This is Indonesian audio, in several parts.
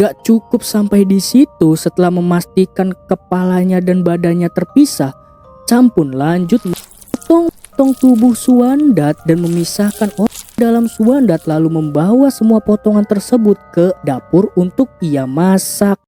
Gak cukup sampai di situ, setelah memastikan kepalanya dan badannya terpisah, Cham pun lanjut memotong tubuh Suandat dan memisahkan orang dalam Suandat, lalu membawa semua potongan tersebut ke dapur untuk ia masak.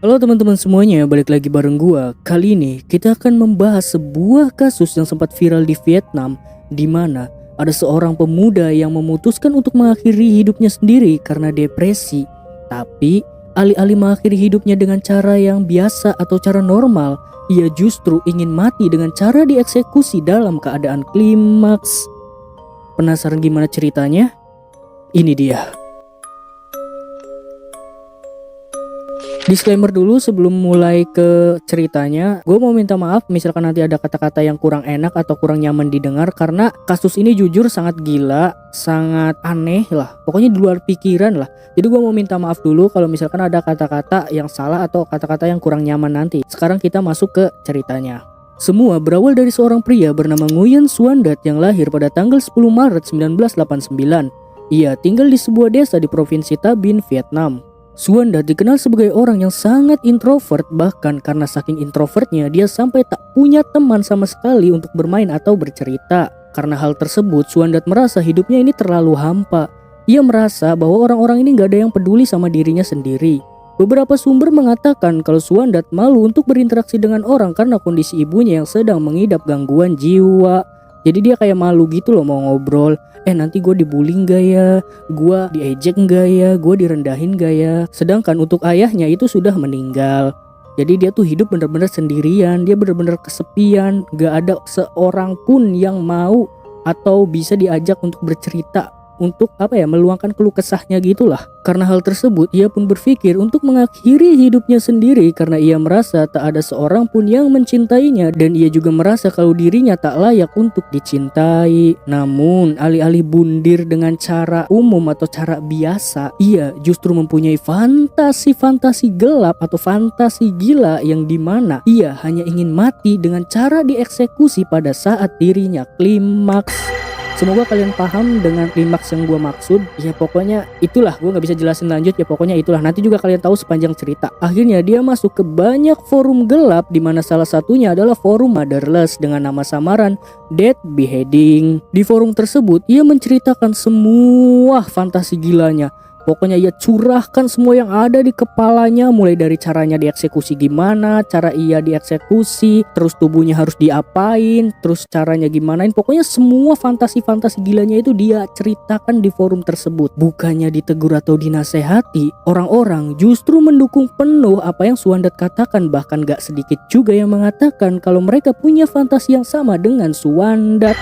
Halo teman-teman semuanya, balik lagi bareng gua. Kali ini kita akan membahas sebuah kasus yang sempat viral di Vietnam, di mana ada seorang pemuda yang memutuskan untuk mengakhiri hidupnya sendiri karena depresi. Tapi alih-alih mengakhiri hidupnya dengan cara yang biasa atau cara normal, ia justru ingin mati dengan cara dieksekusi dalam keadaan klimaks. Penasaran gimana ceritanya? Ini dia. Disclaimer dulu sebelum mulai ke ceritanya, gue mau minta maaf misalkan nanti ada kata-kata yang kurang enak atau kurang nyaman didengar, karena kasus ini jujur sangat gila, sangat aneh lah, pokoknya di luar pikiran lah. Jadi gue mau minta maaf dulu kalau misalkan ada kata-kata yang salah atau kata-kata yang kurang nyaman nanti. Sekarang kita masuk ke ceritanya. Semua berawal dari seorang pria bernama Nguyen Suandat yang lahir pada tanggal 10 Maret 1989. Ia tinggal di sebuah desa di Provinsi Ta Binh, Vietnam. Suandat dikenal sebagai orang yang sangat introvert, bahkan karena saking introvertnya dia sampai tak punya teman sama sekali untuk bermain atau bercerita. Karena hal tersebut, Suandat merasa hidupnya ini terlalu hampa. Ia merasa bahwa orang-orang ini gak ada yang peduli sama dirinya sendiri. Beberapa sumber mengatakan kalau Suandat malu untuk berinteraksi dengan orang karena kondisi ibunya yang sedang mengidap gangguan jiwa. Jadi dia kayak malu gitu loh mau ngobrol. Nanti gue dibully gak ya? Gue diejek gak ya? Gue direndahin gak ya? Sedangkan untuk ayahnya itu sudah meninggal. Jadi dia tuh hidup bener-bener sendirian. Dia bener-bener kesepian. Gak ada seorang pun yang mau atau bisa diajak untuk bercerita, untuk meluangkan keluh kesahnya gitulah. Karena hal tersebut ia pun berpikir untuk mengakhiri hidupnya sendiri karena ia merasa tak ada seorang pun yang mencintainya, dan ia juga merasa kalau dirinya tak layak untuk dicintai. Namun alih-alih bundir dengan cara umum atau cara biasa, ia justru mempunyai fantasi-fantasi gelap atau fantasi gila yang dimana ia hanya ingin mati dengan cara dieksekusi pada saat dirinya klimaks. Semoga kalian paham dengan klimaks yang gue maksud. Ya pokoknya itulah, gue gak bisa jelasin lanjut, ya pokoknya itulah. Nanti juga kalian tahu sepanjang cerita. Akhirnya dia masuk ke banyak forum gelap, dimana salah satunya adalah forum Motherless dengan nama samaran Death Beheading. Di forum tersebut ia menceritakan semua fantasi gilanya. Pokoknya ia curahkan semua yang ada di kepalanya, mulai dari caranya dieksekusi gimana, cara ia dieksekusi, terus tubuhnya harus diapain, terus caranya gimanain. Pokoknya semua fantasi-fantasi gilanya itu dia ceritakan di forum tersebut. Bukannya ditegur atau dinasehati, orang-orang justru mendukung penuh apa yang Suandat katakan. Bahkan gak sedikit juga yang mengatakan kalau mereka punya fantasi yang sama dengan Suandat.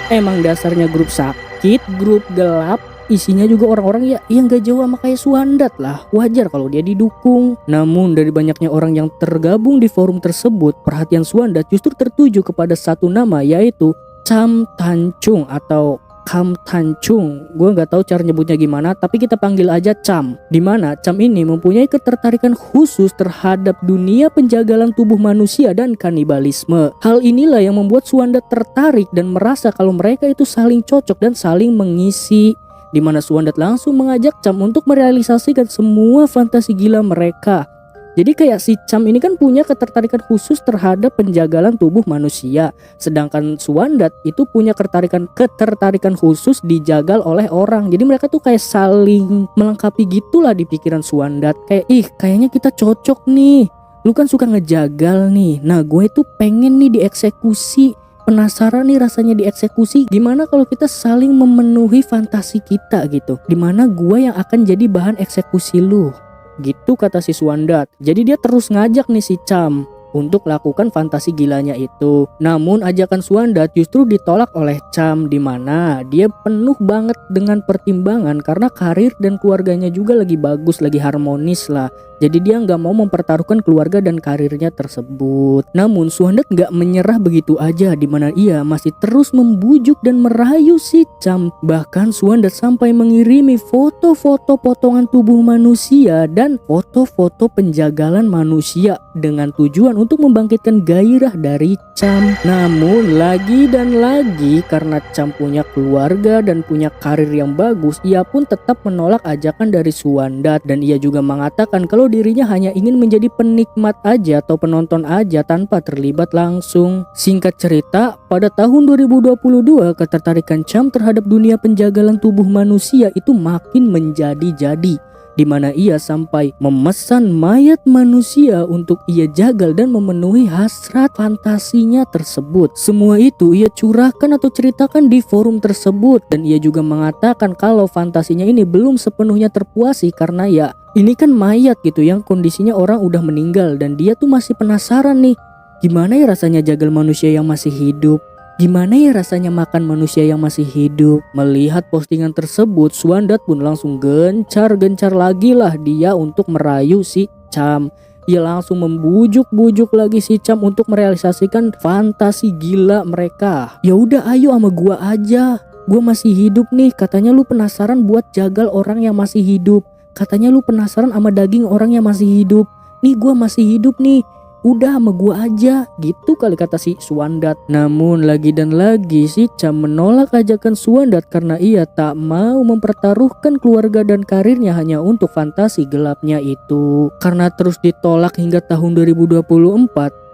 Emang dasarnya grup sakit, grup gelap, isinya juga orang-orang ya yang gak jauh sama kayak Suandat lah. Wajar kalau dia didukung. Namun dari banyaknya orang yang tergabung di forum tersebut, perhatian Suandat justru tertuju kepada satu nama, yaitu Cham Tan Chung atau Kham Tan Chung. Gue gak tahu cara nyebutnya gimana, tapi kita panggil aja Cham. Dimana Cham ini mempunyai ketertarikan khusus terhadap dunia penjagalan tubuh manusia dan kanibalisme. Hal inilah yang membuat Suandat tertarik dan merasa kalau mereka itu saling cocok dan saling mengisi. Dimana Suandat langsung mengajak Cham untuk merealisasikan semua fantasi gila mereka. Jadi kayak si Cham ini kan punya ketertarikan khusus terhadap penjagalan tubuh manusia, sedangkan Suandat itu punya ketertarikan khusus dijagal oleh orang. Jadi mereka tuh kayak saling melengkapi gitulah di pikiran Suandat. Kayak kayaknya kita cocok nih. Lu kan suka ngejagal nih. Nah gue tuh pengen nih dieksekusi. Penasaran nih rasanya dieksekusi. Gimana kalau kita saling memenuhi fantasi kita gitu, dimana gua yang akan jadi bahan eksekusi lu, gitu kata si Suandat. Jadi dia terus ngajak nih si Cham untuk lakukan fantasi gilanya itu. Namun ajakan Suandat justru ditolak oleh Cham, dimana dia penuh banget dengan pertimbangan karena karir dan keluarganya juga lagi bagus, lagi harmonis lah. Jadi dia nggak mau mempertaruhkan keluarga dan karirnya tersebut. Namun Suandat nggak menyerah begitu aja, dimana ia masih terus membujuk dan merayu si Cham. Bahkan Suandat sampai mengirimi foto-foto potongan tubuh manusia dan foto-foto penjagalan manusia dengan tujuan untuk membangkitkan gairah dari Cham. Namun lagi dan lagi karena Cham punya keluarga dan punya karir yang bagus, ia pun tetap menolak ajakan dari Suandat dan ia juga mengatakan kalau dirinya hanya ingin menjadi penikmat aja atau penonton aja tanpa terlibat langsung. Singkat cerita, pada tahun 2022 ketertarikan Cham terhadap dunia penjagalan tubuh manusia itu makin menjadi-jadi, di mana ia sampai memesan mayat manusia untuk ia jagal dan memenuhi hasrat fantasinya tersebut. Semua itu ia curahkan atau ceritakan di forum tersebut dan ia juga mengatakan kalau fantasinya ini belum sepenuhnya terpuasi karena ya ini kan mayat gitu yang kondisinya orang udah meninggal dan dia tuh masih penasaran nih, gimana ya rasanya jagal manusia yang masih hidup? Gimana ya rasanya makan manusia yang masih hidup? Melihat postingan tersebut, Suandat pun langsung gencar-gencar lagi lah dia untuk merayu si Cham. Ia langsung membujuk-bujuk lagi si Cham untuk merealisasikan fantasi gila mereka. Ya udah ayo sama gua aja. Gua masih hidup nih. Katanya lu penasaran buat jagal orang yang masih hidup. Katanya lu penasaran sama daging orang yang masih hidup. Nih gua masih hidup nih. Udah sama gua aja, gitu kali kata si Suandat. Namun lagi dan lagi si Cham menolak ajakan Suandat karena ia tak mau mempertaruhkan keluarga dan karirnya hanya untuk fantasi gelapnya itu. Karena terus ditolak hingga tahun 2024,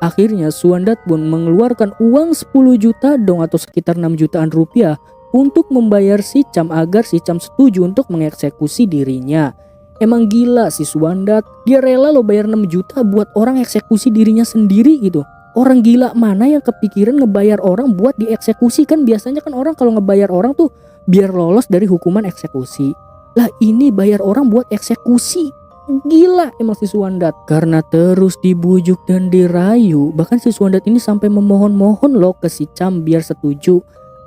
akhirnya Suandat pun mengeluarkan uang 10 juta dong atau sekitar 6 jutaan rupiah untuk membayar si Cham agar si Cham setuju untuk mengeksekusi dirinya. Emang gila si Suandat, dia rela lo bayar 6 juta buat orang eksekusi dirinya sendiri gitu. Orang gila mana yang kepikiran ngebayar orang buat dieksekusi? Kan biasanya kan orang kalau ngebayar orang tuh biar lolos dari hukuman eksekusi. Lah ini bayar orang buat eksekusi. Gila emang si Suandat. Karena terus dibujuk dan dirayu, bahkan si Suandat ini sampai memohon-mohon loh ke si Cham biar setuju.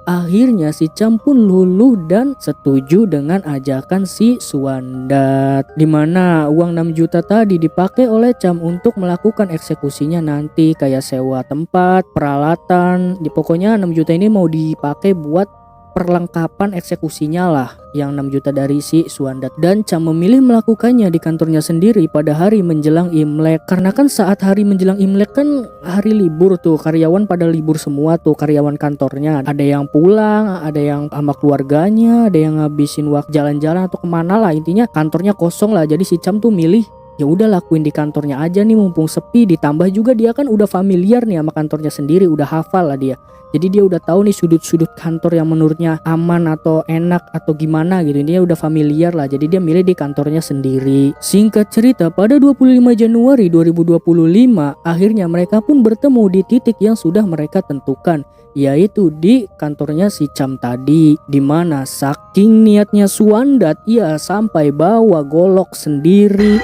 Akhirnya si Cham pun luluh dan setuju dengan ajakan si Suandat, dimana uang 6 juta tadi dipakai oleh Cham untuk melakukan eksekusinya nanti, kayak sewa tempat, peralatan, pokoknya 6 juta ini mau dipakai buat perlengkapan eksekusinya lah, yang 6 juta dari si Suandat. Dan Cham memilih melakukannya di kantornya sendiri pada hari menjelang Imlek, karena kan saat hari menjelang Imlek kan hari libur tuh, karyawan pada libur semua tuh, karyawan kantornya ada yang pulang, ada yang sama keluarganya, ada yang ngabisin waktu jalan-jalan atau kemana lah, intinya kantornya kosong lah. Jadi si Cham tuh milih ya udah lakuin di kantornya aja nih mumpung sepi, ditambah juga dia kan udah familiar nih sama kantornya sendiri, udah hafal lah dia. Jadi dia udah tahu nih sudut-sudut kantor yang menurutnya aman atau enak atau gimana gitu. Dia udah familiar lah, jadi dia milih di kantornya sendiri. Singkat cerita, pada 25 Januari 2025 akhirnya mereka pun bertemu di titik yang sudah mereka tentukan, yaitu di kantornya si Cham tadi, dimana saking niatnya Suandat ia sampai bawa golok sendiri.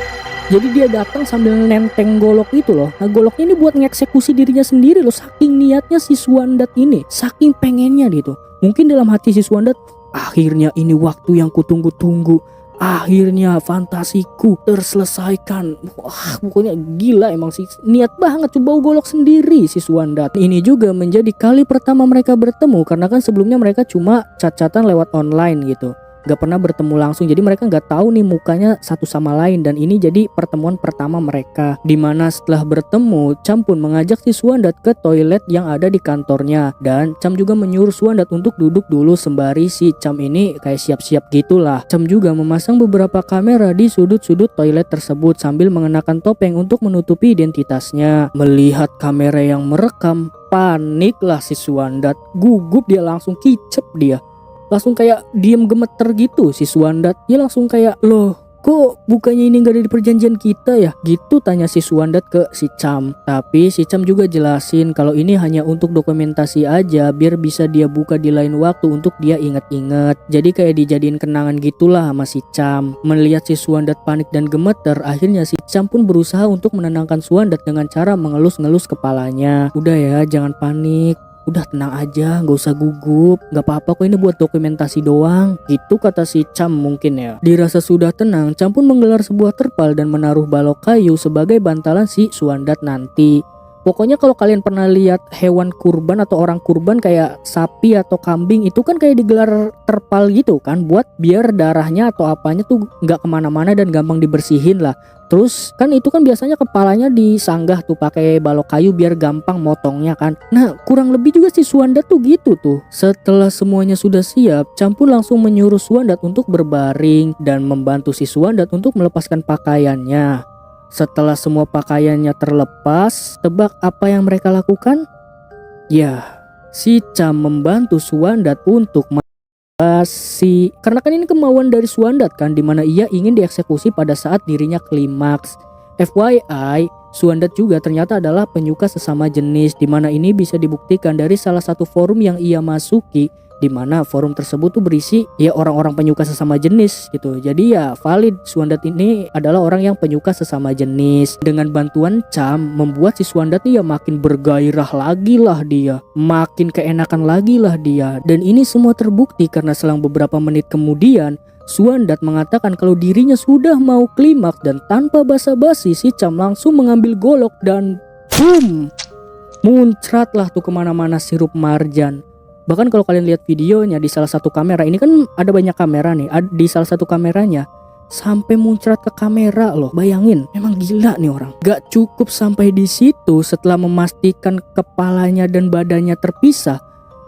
Jadi dia datang sambil nenteng golok itu loh. Nah goloknya ini buat ngeksekusi dirinya sendiri loh. Saking niatnya si Suandat ini, saking pengennya gitu. Mungkin dalam hati si Suandat, akhirnya ini waktu yang kutunggu-tunggu. Akhirnya fantasiku terselesaikan. Wah pokoknya gila emang sih. Niat banget coba bawa golok sendiri si Suandat. Ini juga menjadi kali pertama mereka bertemu, karena kan sebelumnya mereka cuma chat-chatan lewat online gitu, gak pernah bertemu langsung, jadi mereka gak tahu nih mukanya satu sama lain. Dan ini jadi pertemuan pertama mereka, dimana setelah bertemu Cham pun mengajak si Suandat ke toilet yang ada di kantornya. Dan Cham juga menyuruh Suandat untuk duduk dulu sembari si Cham ini kayak siap-siap gitulah. Cham juga memasang beberapa kamera di sudut-sudut toilet tersebut sambil mengenakan topeng untuk menutupi identitasnya. Melihat kamera yang merekam, paniklah si Suandat, gugup dia, langsung kicep dia. Langsung kayak diem gemeter gitu si Suandat. Dia langsung kayak, loh kok bukannya ini gak ada di perjanjian kita ya? Gitu tanya si Suandat ke si Cham. Tapi si Cham juga jelasin kalau ini hanya untuk dokumentasi aja, biar bisa dia buka di lain waktu untuk dia inget-inget. Jadi kayak dijadiin kenangan gitulah sama si Cham. Melihat si Suandat panik dan gemeter, akhirnya si Cham pun berusaha untuk menenangkan Suandat dengan cara mengelus-ngelus kepalanya. Udah ya, jangan panik. Udah tenang aja, gak usah gugup, gak apa-apa kok, ini buat dokumentasi doang. Gitu kata si Cham mungkin ya. Dirasa sudah tenang, Cham pun menggelar sebuah terpal dan menaruh balok kayu sebagai bantalan si Suandat nanti. Pokoknya kalau kalian pernah lihat hewan kurban atau orang kurban kayak sapi atau kambing, itu kan kayak digelar terpal gitu kan, buat biar darahnya atau apanya tuh nggak kemana-mana dan gampang dibersihin lah. Terus kan itu kan biasanya kepalanya disanggah tuh pakai balok kayu biar gampang motongnya kan. Nah kurang lebih juga si Suandat tuh gitu tuh. Setelah semuanya sudah siap, Cham pun langsung menyuruh Suandat untuk berbaring dan membantu si Suandat untuk melepaskan pakaiannya. Setelah semua pakaiannya terlepas, tebak apa yang mereka lakukan? Ya, si Cham membantu Suandat untuk masih, karena kan ini kemauan dari Suandat kan, dimana ia ingin dieksekusi pada saat dirinya klimaks. FYI, Suandat juga ternyata adalah penyuka sesama jenis, dimana ini bisa dibuktikan dari salah satu forum yang ia masuki, dimana forum tersebut tuh berisi ya orang-orang penyuka sesama jenis gitu. Jadi ya valid, Suandat ini adalah orang yang penyuka sesama jenis. Dengan bantuan Cham membuat si Suandat nih ya makin bergairah lagi lah dia, makin keenakan lagi lah dia. Dan ini semua terbukti karena selang beberapa menit kemudian Suandat mengatakan kalau dirinya sudah mau klimaks, dan tanpa basa-basi si Cham langsung mengambil golok dan boom, muncratlah tuh kemana-mana sirup marjan. Bahkan kalau kalian lihat videonya di salah satu kamera, ini kan ada banyak kamera nih, di salah satu kameranya sampai muncrat ke kamera loh. Bayangin, memang gila nih orang. Gak cukup sampai di situ, setelah memastikan kepalanya dan badannya terpisah,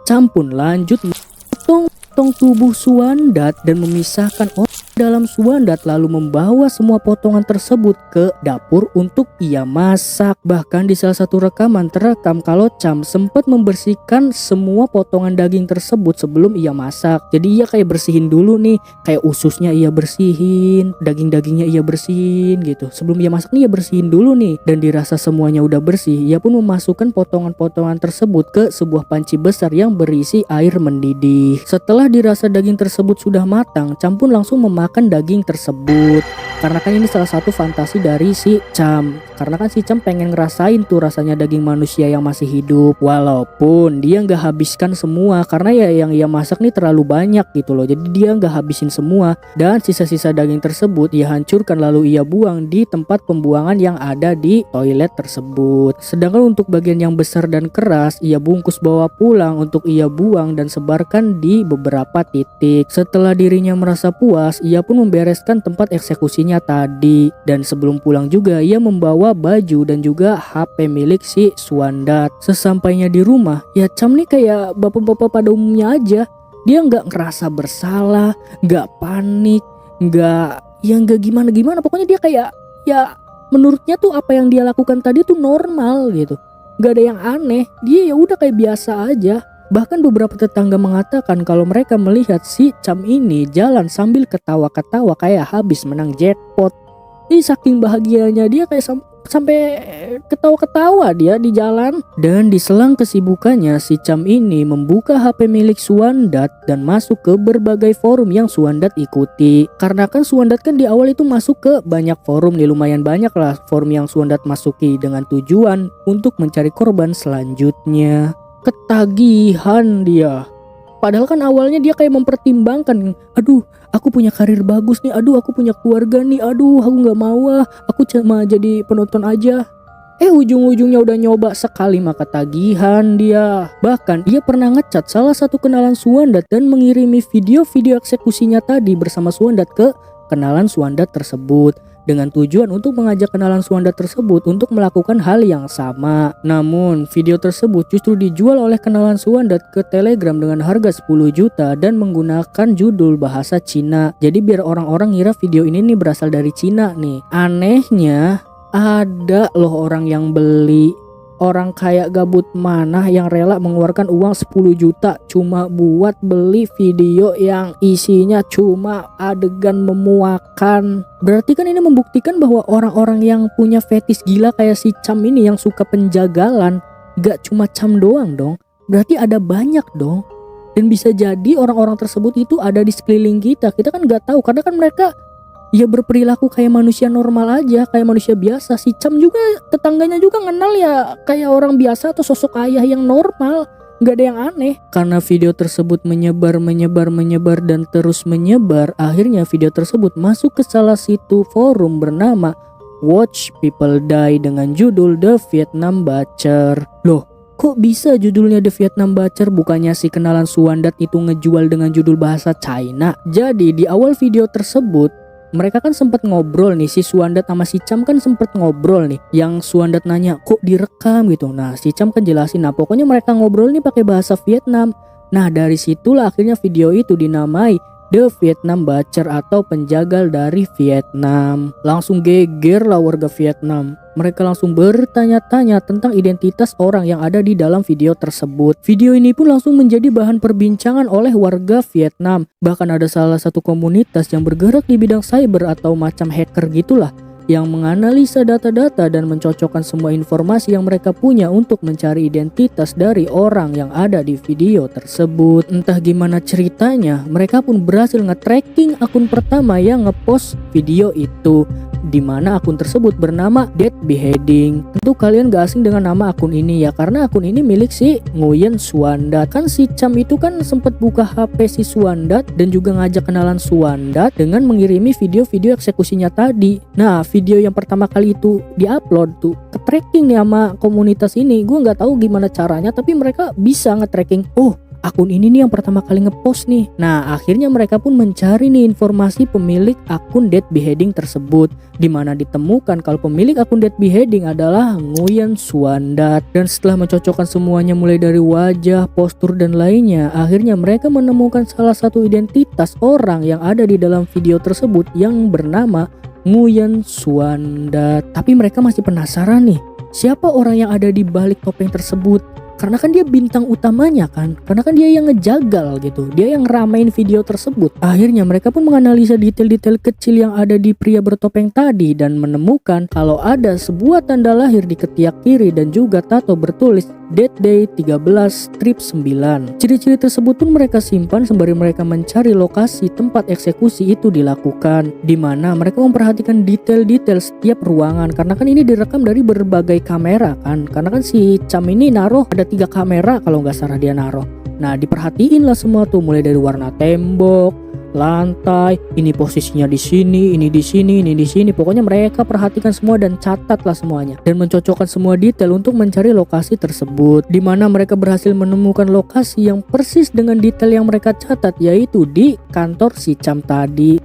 Cham pun lanjut potong tubuh Suandat dan memisahkan otak dalam Suandat, lalu membawa semua potongan tersebut ke dapur untuk ia masak. Bahkan di salah satu rekaman terekam kalau Cham sempat membersihkan semua potongan daging tersebut sebelum ia masak. Jadi ia kayak bersihin dulu nih, kayak ususnya ia bersihin, daging-dagingnya ia bersihin gitu. Sebelum ia masak nih ia bersihin dulu nih. Dan dirasa semuanya udah bersih, ia pun memasukkan potongan-potongan tersebut ke sebuah panci besar yang berisi air mendidih. Setelah dirasa daging tersebut sudah matang, Cham pun langsung makan daging tersebut. Karena kan ini salah satu fantasi dari si Cham. Karena kan si Cham pengen ngerasain tuh rasanya daging manusia yang masih hidup. Walaupun dia nggak habiskan semua, karena ya yang ia masak nih terlalu banyak gitu loh. Jadi dia nggak habisin semua. Dan sisa-sisa daging tersebut ia hancurkan lalu ia buang di tempat pembuangan yang ada di toilet tersebut. Sedangkan untuk bagian yang besar dan keras ia bungkus bawa pulang untuk ia buang dan sebarkan di beberapa titik. Setelah dirinya merasa puas, ia pun membereskan tempat eksekusinya tadi. Dan sebelum pulang juga ia membawa baju dan juga HP milik si Suandat. Sesampainya di rumah, ya Cham nih kayak bapak-bapak pada umumnya aja. Dia nggak ngerasa bersalah, nggak panik, nggak gimana-gimana. Pokoknya dia kayak ya menurutnya tuh apa yang dia lakukan tadi tuh normal gitu. Nggak ada yang aneh. Dia ya udah kayak biasa aja. Bahkan beberapa tetangga mengatakan kalau mereka melihat si Cham ini jalan sambil ketawa-ketawa kayak habis menang jackpot. Ini saking bahagianya dia kayak sampai ketawa-ketawa dia di jalan. Dan di selang kesibukannya si Cham ini membuka HP milik Suandat dan masuk ke berbagai forum yang Suandat ikuti. Karena kan Suandat kan di awal itu masuk ke banyak forum nih, lumayan banyak lah forum yang Suandat masuki dengan tujuan untuk mencari korban selanjutnya. Ketagihan dia. Padahal kan awalnya dia kayak mempertimbangkan, aduh aku punya karir bagus nih, aduh aku punya keluarga nih, aduh aku gak mau aku cuma jadi penonton aja. Ujung-ujungnya udah nyoba sekali maka tagihan dia. Bahkan ia pernah ngecat salah satu kenalan Suandat dan mengirimi video-video eksekusinya tadi bersama Suandat ke kenalan Suandat tersebut, dengan tujuan untuk mengajak kenalan Suandat tersebut untuk melakukan hal yang sama. Namun video tersebut justru dijual oleh kenalan Suandat ke Telegram dengan harga 10 juta dan menggunakan judul bahasa Cina. Jadi biar orang-orang ngira video ini nih berasal dari Cina nih. Anehnya ada loh orang yang beli. Orang kayak gabut mana yang rela mengeluarkan uang 10 juta cuma buat beli video yang isinya cuma adegan memuakan. Berarti kan ini membuktikan bahwa orang-orang yang punya fetis gila kayak si Cham ini yang suka penjagalan, gak cuma Cham doang dong. Berarti ada banyak dong. Dan bisa jadi orang-orang tersebut itu ada di sekeliling kita. Kita kan gak tahu karena kan mereka ya berperilaku kayak manusia normal aja, kayak manusia biasa. Si Cham juga tetangganya juga kenal ya kayak orang biasa atau sosok ayah yang normal. nggak ada yang aneh. Karena video tersebut menyebar dan terus menyebar, akhirnya video tersebut masuk ke salah satu forum bernama Watch People Die dengan judul The Vietnam Butcher. Loh, kok bisa judulnya The Vietnam Butcher? Bukannya si kenalan Suandat itu ngejual dengan judul bahasa China? Jadi di awal video tersebut mereka kan sempat ngobrol nih, si Suandat sama si Cham kan sempat ngobrol nih. Yang Suandat nanya kok direkam gitu. Nah si Cham kan jelasin, nah pokoknya mereka ngobrol nih pakai bahasa Vietnam. Nah dari situlah akhirnya video itu dinamai The Vietnam Butcher atau penjagal dari Vietnam. Langsung geger lah warga Vietnam. Mereka langsung bertanya-tanya tentang identitas orang yang ada di dalam video tersebut. Video ini pun langsung menjadi bahan perbincangan oleh warga Vietnam. Bahkan ada salah satu komunitas yang bergerak di bidang cyber atau macam hacker gitulah, yang menganalisa data-data dan mencocokkan semua informasi yang mereka punya untuk mencari identitas dari orang yang ada di video tersebut. Entah gimana ceritanya, mereka pun berhasil nge-tracking akun pertama yang ngepost video itu, di mana akun tersebut bernama Dead Beheading. Tentu kalian gak asing dengan nama akun ini ya, karena akun ini milik si Nguyen Suandat. Kan si Cham itu kan sempat buka HP si Suandat dan juga ngajak kenalan Suandat dengan mengirimi video-video eksekusinya tadi. Nah video yang pertama kali itu diupload tuh ke-tracking nih sama komunitas ini. Gue gak tahu gimana caranya, tapi mereka bisa nge-tracking, oh akun ini nih yang pertama kali ngepost nih. Nah akhirnya mereka pun mencari nih informasi pemilik akun Dead Beheading tersebut, dimana ditemukan kalau pemilik akun Dead Beheading adalah Nguyen Suandat. Dan setelah mencocokkan semuanya mulai dari wajah, postur dan lainnya, akhirnya mereka menemukan salah satu identitas orang yang ada di dalam video tersebut yang bernama Nguyen Suandat. Tapi mereka masih penasaran nih, siapa orang yang ada di balik topeng tersebut? Karena kan dia bintang utamanya kan, karena kan dia yang ngejagal gitu, dia yang ngeramein video tersebut. Akhirnya mereka pun menganalisa detail-detail kecil yang ada di pria bertopeng tadi dan menemukan kalau ada sebuah tanda lahir di ketiak kiri dan juga tato bertulis Death Day 13/9. Ciri-ciri tersebut pun mereka simpan sembari mereka mencari lokasi tempat eksekusi itu dilakukan, di mana mereka memperhatikan detail-detail setiap ruangan, karena kan ini direkam dari berbagai kamera kan, karena kan si Cham ini naruh ada 3 kamera kalau nggak salah dia naruh. Nah diperhatiin lah semua tuh, mulai dari warna tembok, lantai, ini posisinya di sini, ini di sini, ini di sini. Pokoknya mereka perhatikan semua dan catatlah semuanya dan mencocokkan semua detail untuk mencari lokasi tersebut, di mana mereka berhasil menemukan lokasi yang persis dengan detail yang mereka catat, yaitu di kantor si Cham tadi.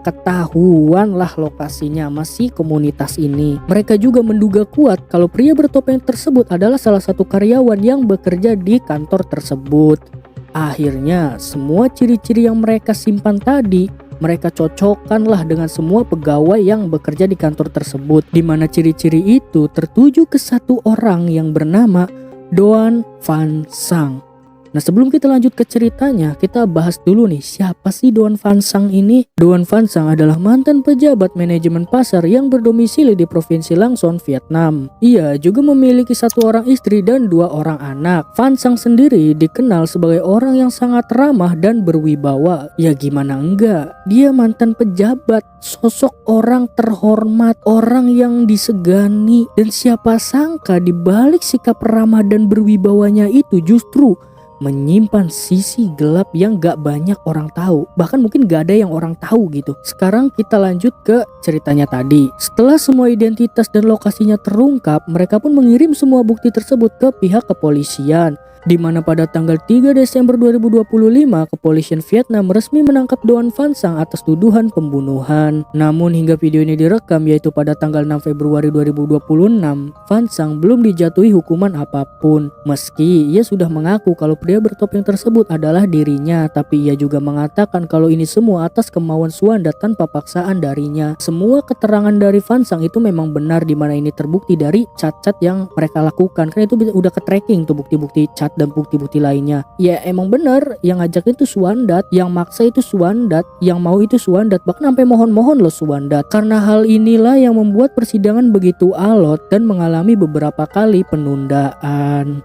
Ketahuan lah lokasinya masih komunitas ini. Mereka juga menduga kuat kalau pria bertopeng tersebut adalah salah satu karyawan yang bekerja di kantor tersebut. Akhirnya semua ciri-ciri yang mereka simpan tadi mereka cocokkanlah dengan semua pegawai yang bekerja di kantor tersebut, di mana ciri-ciri itu tertuju ke satu orang yang bernama Doan Van Sang. Nah sebelum kita lanjut ke ceritanya, kita bahas dulu nih siapa sih Doan Van Sang ini. Doan Van Sang adalah mantan pejabat manajemen pasar yang berdomisili di Provinsi Lang Son, Vietnam. Ia juga memiliki 1 orang istri dan 2 orang anak. Van Sang sendiri dikenal sebagai orang yang sangat ramah dan berwibawa. Ya gimana enggak, dia mantan pejabat, sosok orang terhormat, orang yang disegani. Dan siapa sangka di balik sikap ramah dan berwibawanya itu justru menyimpan sisi gelap yang gak banyak orang tahu, bahkan mungkin gak ada yang orang tahu gitu. Sekarang kita lanjut ke ceritanya tadi. Setelah semua identitas dan lokasinya terungkap, mereka pun mengirim semua bukti tersebut ke pihak kepolisian, di mana pada tanggal 3 Desember 2025 kepolisian Vietnam resmi menangkap Doan Van Sang atas tuduhan pembunuhan. Namun hingga video ini direkam, yaitu pada tanggal 6 Februari 2026, Van Sang belum dijatuhi hukuman apapun. Meski ia sudah mengaku kalau pria bertopeng tersebut adalah dirinya, tapi ia juga mengatakan kalau ini semua atas kemauan Suandat tanpa paksaan darinya. Semua keterangan dari Van Sang itu memang benar, di mana ini terbukti dari chat-chat yang mereka lakukan. Karena itu udah ke-tracking tuh bukti-bukti chat dan bukti-bukti lainnya. Ya emang bener, yang ngajak itu Suandat, yang maksa itu Suandat, yang mau itu Suandat, bahkan sampai mohon-mohon loh Suandat. Karena hal inilah yang membuat persidangan begitu alot dan mengalami beberapa kali penundaan.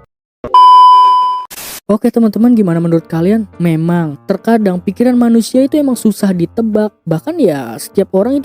Oke teman-teman, gimana menurut kalian? Memang terkadang pikiran manusia itu emang susah ditebak. Bahkan ya setiap orang itu